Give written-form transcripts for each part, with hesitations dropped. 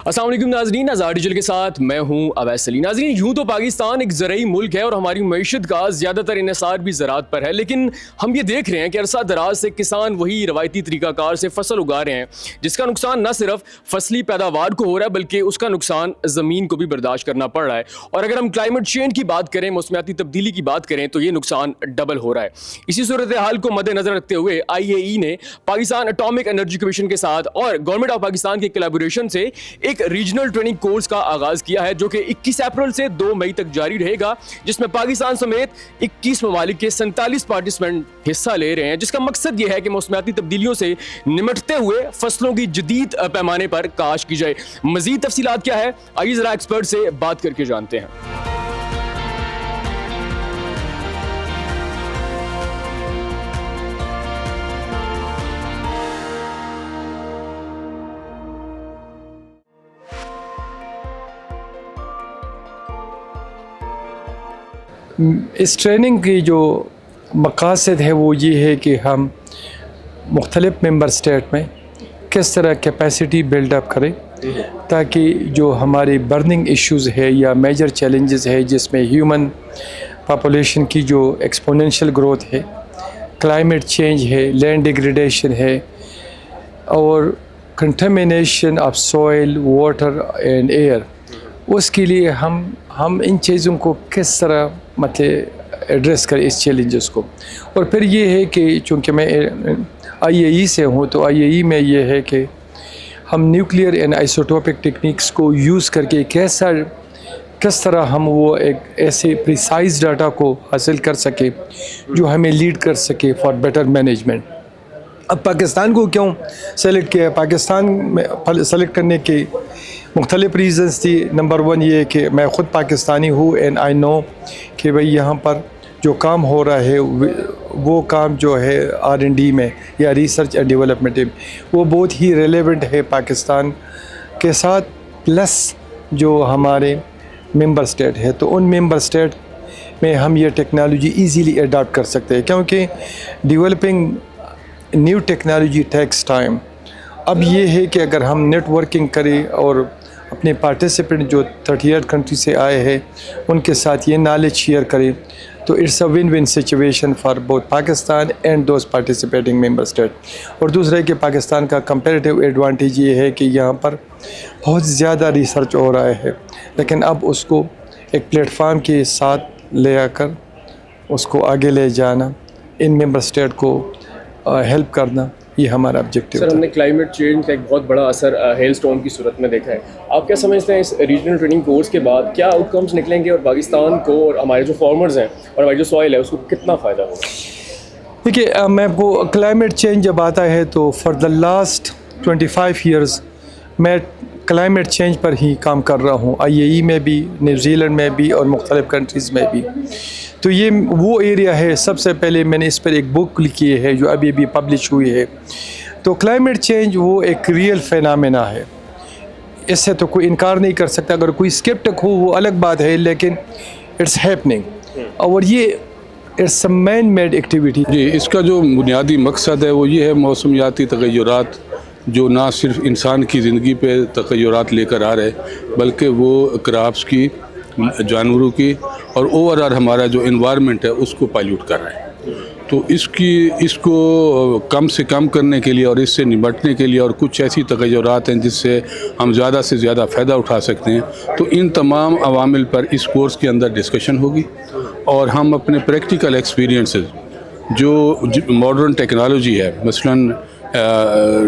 السلام علیکم ناظرین، آزاد ڈیجیٹل کے ساتھ میں ہوں اویس سلی۔ ناظرین، یوں تو پاکستان ایک زرعی ملک ہے اور ہماری معیشت کا زیادہ تر انحصار بھی زراعت پر ہے، لیکن ہم یہ دیکھ رہے ہیں کہ عرصہ دراز سے کسان وہی روایتی طریقہ کار سے فصل اگا رہے ہیں جس کا نقصان نہ صرف فصلی پیداوار کو ہو رہا ہے بلکہ اس کا نقصان زمین کو بھی برداشت کرنا پڑ رہا ہے۔ اور اگر ہم کلائمیٹ چینج کی بات کریں، موسمیاتی تبدیلی کی بات کریں، تو یہ نقصان ڈبل ہو رہا ہے۔ اسی صورتحال کو مد نظر رکھتے ہوئے IAEA نے پاکستان اٹامک انرجی کمیشن کے ساتھ اور گورنمنٹ آف پاکستان کے کولیبوریشن سے ایک ریجنل ٹریننگ کورس کا آغاز کیا ہے جو کہ 21 اپریل سے 2 مئی تک جاری رہے گا، جس میں پاکستان سمیت 21 ممالک کے 47 پارٹیسپینٹ حصہ لے رہے ہیں، جس کا مقصد یہ ہے کہ موسمیاتی تبدیلیوں سے نمٹتے ہوئے فصلوں کی جدید پیمانے پر کاشت کی جائے۔ مزید تفصیلات کیا ہے، آئیے ذرا ایکسپرٹ سے بات کر کے جانتے ہیں۔ اس ٹریننگ کی جو مقاصد ہے وہ یہ ہے کہ ہم مختلف ممبر اسٹیٹ میں کس طرح کیپیسٹی بلڈ اپ کریں تاکہ جو ہماری برننگ ایشوز ہے یا میجر چیلنجز ہے جس میں ہیومن پاپولیشن کی جو ایکسپونینشیل گروتھ ہے، کلائمیٹ چینج ہے، لینڈ ڈیگریڈیشن ہے اور contamination of soil, water and air, اس کے لیے ہم ان چیزوں کو کس طرح ایڈریس کریں اس چیلنجز کو۔ اور پھر یہ ہے کہ چونکہ میں IAE سے ہوں تو IAE میں یہ ہے کہ ہم نیوکلیئر اینڈ آئسوٹوپک ٹیکنیکس کو یوز کر کے کس طرح ہم وہ ایک ایسے پریسائز ڈاٹا کو حاصل کر سکے جو ہمیں لیڈ کر سکے فار بیٹر مینجمنٹ۔ اب پاکستان کو کیوں سلیکٹ کیا؟ پاکستان میں سلیکٹ کرنے کے مختلف ریزنز تھی۔ نمبر 1 یہ کہ میں خود پاکستانی ہوں اینڈ آئی نو کہ بھئی یہاں پر جو کام ہو رہا ہے وہ کام جو ہے R&D میں یا ریسرچ اینڈ ڈیولپمنٹ میں وہ بہت ہی ریلیونٹ ہے پاکستان کے ساتھ، پلس جو ہمارے ممبر اسٹیٹ ہے تو ان ممبر اسٹیٹ میں ہم یہ ٹیکنالوجی ایزیلی اڈاپٹ کر سکتے ہیں، کیونکہ developing new technology takes time. اب یہ ہے کہ اگر ہم نیٹ ورکنگ کریں اور اپنے پارٹیسپینٹ جو 38 کنٹری سے آئے ہیں ان کے ساتھ یہ نالج شیئر کریں تو it's a win win situation for both Pakistan and those participating member state. اور دوسرا ہے کہ پاکستان کا کمپیریٹیو ایڈوانٹیج یہ ہے کہ یہاں پر بہت زیادہ ریسرچ ہو رہا ہے، لیکن اب اس کو ایک پلیٹ فارم کے ساتھ لے آ کر اس کو آگے لے جانا، ان ممبر اسٹیٹ کو ہیلپ کرنا، یہ ہمارا آبجیکٹیو ہے۔ سر، ہم نے کلائمیٹ چینج کا ایک بہت بڑا اثر ہیل اسٹارم کی صورت میں دیکھا ہے۔ آپ کیا سمجھتے ہیں اس ریجنل ٹریننگ کورس کے بعد کیا آؤٹ کمز نکلیں گے اور پاکستان کو اور ہمارے جو فارمرز ہیں اور ہماری جو سوائل ہے اس کو کتنا فائدہ ہوگا؟ دیکھیے، میں آپ کو کلائمیٹ چینج جب آتا ہے تو فار دا لاسٹ 25 ایئرز میں کلائمیٹ چینج پر ہی کام کر رہا ہوں، IAE میں بھی، نیوزی لینڈ میں بھی اور مختلف کنٹریز میں بھی۔ تو یہ وہ ایریا ہے، سب سے پہلے میں نے اس پر ایک بک لکھی ہے جو ابھی پبلش ہوئی ہے۔ تو کلائمیٹ چینج وہ ایک ریئل فینامنا ہے، اس سے تو کوئی انکار نہیں کر سکتا۔ اگر کوئی اسکیپٹک ہو وہ الگ بات ہے، لیکن اٹس ہیپننگ اور یہ it's a man made activity. جی، اس کا جو بنیادی مقصد ہے وہ یہ ہے موسمیاتی تغیرات جو نہ صرف انسان کی زندگی پہ تغیرات لے کر آ رہے بلکہ وہ کراپس کی، جانوروں کی اور اوورآل ہمارا جو انوائرمنٹ ہے اس کو پائلیوٹ کر رہے ہیں۔ تو اس کو کم سے کم کرنے کے لیے اور اس سے نمٹنے کے لیے اور کچھ ایسی تغیرات ہیں جس سے ہم زیادہ سے زیادہ فائدہ اٹھا سکتے ہیں، تو ان تمام عوامل پر اس کورس کے اندر ڈسکشن ہوگی اور ہم اپنے پریکٹیکل ایکسپیرینسز جو ماڈرن ٹیکنالوجی ہے، مثلاً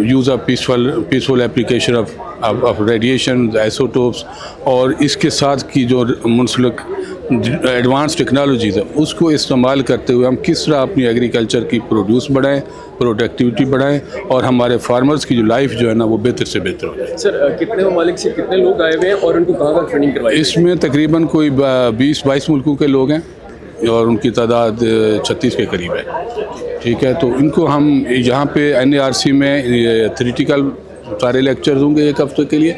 use of peaceful application of radiation, isotopes اور اس کے ساتھ کی جو منسلک ایڈوانس ٹیکنالوجیز ہے اس کو استعمال کرتے ہوئے ہم کس طرح اپنی ایگریکلچر کی پروڈیوس بڑھائیں، پروڈکٹیوٹی بڑھائیں اور ہمارے فارمرز کی جو لائف جو ہے نا وہ بہتر سے بہتر ہو جائے۔ سر، کتنے ممالک سے کتنے لوگ آئے ہوئے ہیں اور ان کو کہاں کا ٹریننگ کروائی؟ اس میں تقریباً کوئی 20-22 ملکوں کے لوگ ہیں اور ان کی تعداد 36 کے قریب ہے۔ ٹھیک ہے، تو ان کو ہم یہاں پہ NARC میں تھیوریٹیکل سارے لیکچرز ہوں گے ایک ہفتے کے لیے،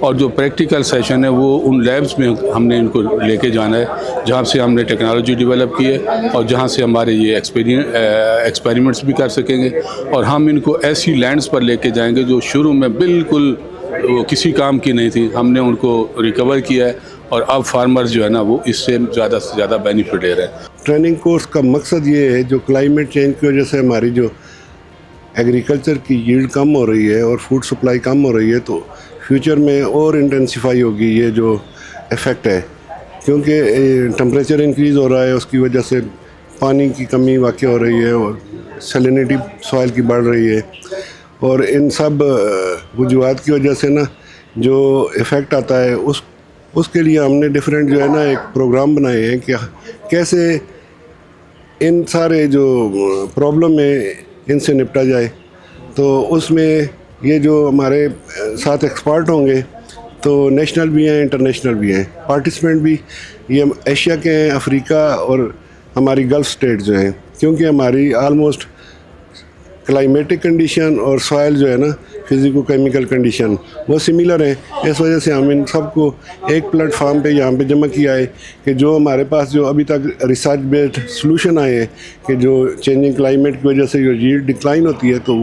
اور جو پریکٹیکل سیشن ہے وہ ان لیبس میں ہم نے ان کو لے کے جانا ہے جہاں سے ہم نے ٹیکنالوجی ڈیولپ کی ہے اور جہاں سے ہمارے یہ ایکسپیریمنٹس بھی کر سکیں گے، اور ہم ان کو ایسی لینڈز پر لے کے جائیں گے جو شروع میں بالکل وہ کسی کام کی نہیں تھی. ہم نے ان کو ریکور کیا ہے اور اب فارمرز جو ہے نا وہ اس سے زیادہ بینیفٹ لے رہے ہیں. ٹریننگ کورس کا مقصد یہ ہے جو کلائمیٹ چینج کی وجہ سے ہماری جو ایگریکلچر کی ییلڈ کم ہو رہی ہے اور فوڈ سپلائی کم ہو رہی ہے, تو فیوچر میں اور انٹینسیفائی ہوگی یہ جو ایفیکٹ ہے, کیونکہ ٹمپریچر انکریز ہو رہا ہے, اس کی وجہ سے پانی کی کمی واقع ہو رہی ہے اور سیلینٹی سوائل کی بڑھ رہی ہے, اور ان سب وجوہات کی وجہ سے نا جو ایفیکٹ آتا ہے اس کے لیے ہم نے ڈفرینٹ جو ہے نا ایک پروگرام بنائے ہیں کہ کیسے ان سارے جو پرابلم ہیں ان سے نپٹا جائے. تو اس میں یہ جو ہمارے ساتھ ایکسپرٹ ہوں گے تو نیشنل بھی ہیں, انٹرنیشنل بھی ہیں, پارٹیسپینٹ بھی یہ ایشیا کے ہیں, افریقہ اور ہماری گلف اسٹیٹ جو ہیں, کیونکہ ہماری آلموسٹ کلائمیٹک کنڈیشن اور سوائل جو ہے نا فزیکو کیمیکل کنڈیشن وہ سملر ہیں. اس وجہ سے ہم ان سب کو ایک پلیٹ فارم پہ یہاں پہ جمع کیا ہے کہ جو ہمارے پاس جو ابھی تک ریسرچ بیسڈ سلوشن آئے ہیں کہ جو چینجنگ کلائمیٹ کی وجہ سے جو ییلڈ ڈکلائن ہوتی ہے تو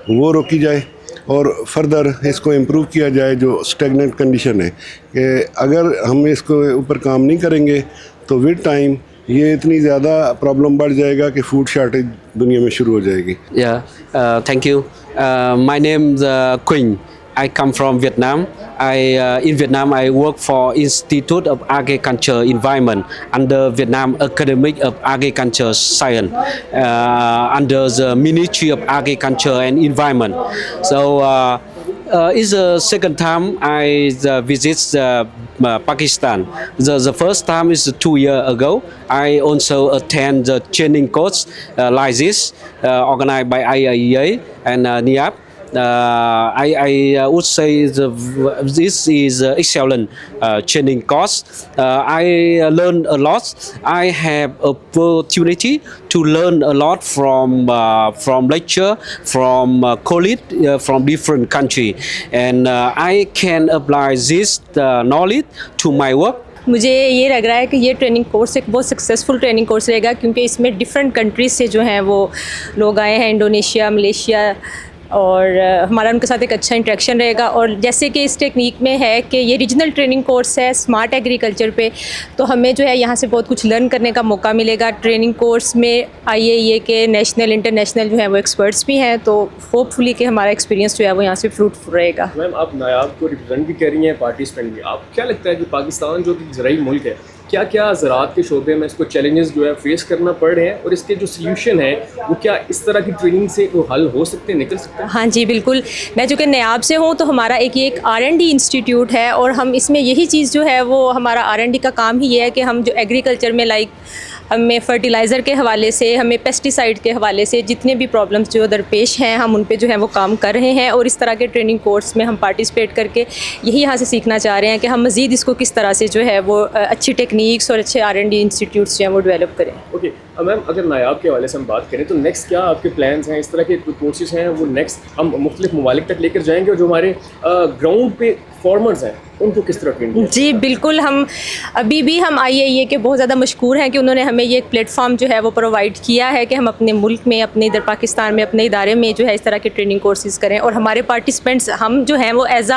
وہ روکی جائے اور فردر اس کو امپروو کیا جائے. جو اسٹیگننٹ کنڈیشن ہے کہ اگر ہم اس کو اوپر کام نہیں کریں گے تو ود ٹائم یہ اتنی زیادہ پرابلم بڑھ جائے گا کہ فوڈ شارٹیج دنیا میں شروع ہو جائے گی. Thank you. My name is Quỳnh. I come from Vietnam. In Vietnam, I work for Institute of Agriculture Environment under Vietnam Academy of Agriculture Science under the Ministry of Agriculture and Environment. So it's the second time I visit Pakistan. The first time is 2 years ago. I also attend the training course like this organized by IAEA and NIAP. I would say this is excellent training course. I learned a lot. I have opportunity to learn a lot from lecture, from colleagues from different country, and I can apply this knowledge to my work. مجھے یہ لگ رہا ہے کہ یہ training course ایک بہت successful training course رہے گا, کیونکہ اس میں ڈفرینٹ کنٹریز سے جو ہیں وہ لوگ آئے ہیں, انڈونیشیا, ملیشیا, اور ہمارا ان کے ساتھ ایک اچھا انٹریکشن رہے گا. اور جیسے کہ اس ٹیکنیک میں ہے کہ یہ ریجنل ٹریننگ کورس ہے اسمارٹ ایگریکلچر پہ, تو ہمیں جو ہے یہاں سے بہت کچھ لرن کرنے کا موقع ملے گا. ٹریننگ کورس میں IAEA کے نیشنل انٹرنیشنل جو ہیں وہ ایکسپرٹس بھی ہیں, تو ہوپ فلی کہ ہمارا ایکسپیرینس جو ہے وہ یہاں سے فروٹفل رہے گا. میم آپ نایاب کو ریپرزینٹ بھی کر رہی ہیں, پارٹیسپینٹ بھی. آپ کیا لگتا ہے کہ پاکستان جو کہ زرعی ملک ہے, کیا کیا زراعت کے شعبے میں اس کو چیلنجز جو ہے فیس کرنا پڑ رہے ہیں, اور اس کے جو سلیوشن ہے وہ کیا اس طرح کی ٹریننگ سے وہ حل ہو سکتے ہیں, نکل سکتے ہیں؟ ہاں جی بالکل. میں جو کہ نیاب سے ہوں تو ہمارا ایک R&D انسٹیٹیوٹ ہے, اور ہم اس میں یہی چیز جو ہے وہ ہمارا R&D کا کام ہی یہ ہے کہ ہم جو ایگریکلچر میں ہمیں فرٹیلائزر کے حوالے سے, ہمیں پیسٹیسائڈ کے حوالے سے جتنے بھی پرابلمس جو درپیش ہیں ہم ان پہ جو ہے وہ کام کر رہے ہیں, اور اس طرح کے ٹریننگ کورس میں ہم پارٹیسپیٹ کر کے یہی یہاں سے سیکھنا چاہ رہے ہیں کہ ہم مزید اس کو کس طرح سے جو ہے وہ اچھی ٹیکنیکس اور اچھے R&D انسٹیٹیوٹس جو ہیں وہ ڈیولپ کریں. اوکے میم, اگر نایاب کے حوالے سے ہم بات کریں تو نیکسٹ کیا آپ کے پلانس ہیں, اس طرح کے کورسز ہیں وہ نیکسٹ ہم مختلف ممالک تک لے کر جائیں گے, اور جو ہمارے گراؤنڈ پہ فارمرز ہیں ان کو کس طرح ٹرین کریں؟ جی بالکل. ہم ابھی بھی ہم IAEA کے بہت زیادہ مشکور ہیں کہ انہوں نے ہمیں یہ ایک پلیٹ فارم جو ہے وہ پرووائڈ کیا ہے کہ ہم اپنے ملک میں, اپنے ادھر پاکستان میں, اپنے ادارے میں جو ہے اس طرح کے ٹریننگ کورسز کریں, اور ہمارے پارٹیسپینٹس ہم جو ہیں وہ ایز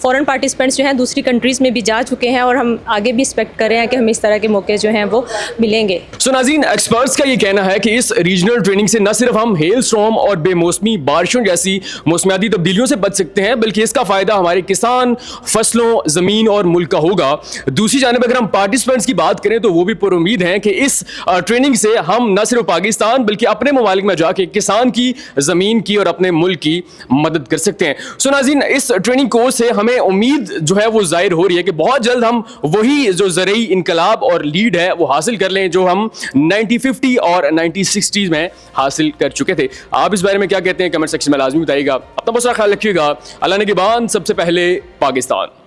فورن پارٹیسپینٹس جو ہیں دوسری کنٹریز میں بھی جا چکے ہیں, اور ہم آگے بھی ایکسپیکٹ کر رہے ہیں کہ ہمیں اس طرح کے موقع جو ہیں وہ ملیں گے. سو ناظرین, ایکسپرٹس کا یہ کہنا ہے کہ اس ریجنل ٹریننگ سے نہ صرف ہم ہیل اسٹارم اور بے موسمی بارشوں جیسی موسمیاتی تبدیلیوں سے بچ سکتے ہیں, بلکہ اس کا فائدہ ہمارے کسان, فصلوں, زمین اور ملک کا ہوگا. دوسری جانب اگر ہم پارٹیسپینٹس کی بات کریں تو وہ بھی پر امید ہیں کہ اس ٹریننگ سے ہم نہ صرف پاکستان بلکہ اپنے ممالک میں جا کے کسان کی, زمین کی اور اپنے ملک کی مدد کر سکتے ہیں. سو ناظرین, اس ٹریننگ کورس سے ہمیں امید جو ہے وہ ظاہر ہو رہی ہے کہ بہت جلد ہم وہی جو زرعی انقلاب اور لیڈ ہے وہ حاصل کر لیں جو ہم 1950 اور 1960 میں حاصل کر چکے تھے. آپ اس بارے میں کیا کہتے ہیں کمنٹ سیکشن میں لازمی بتائیے گا. اپنا بہت سارا خیال رکھیے گا. اللہ نگہبان. سب سے پہلے پاکستان.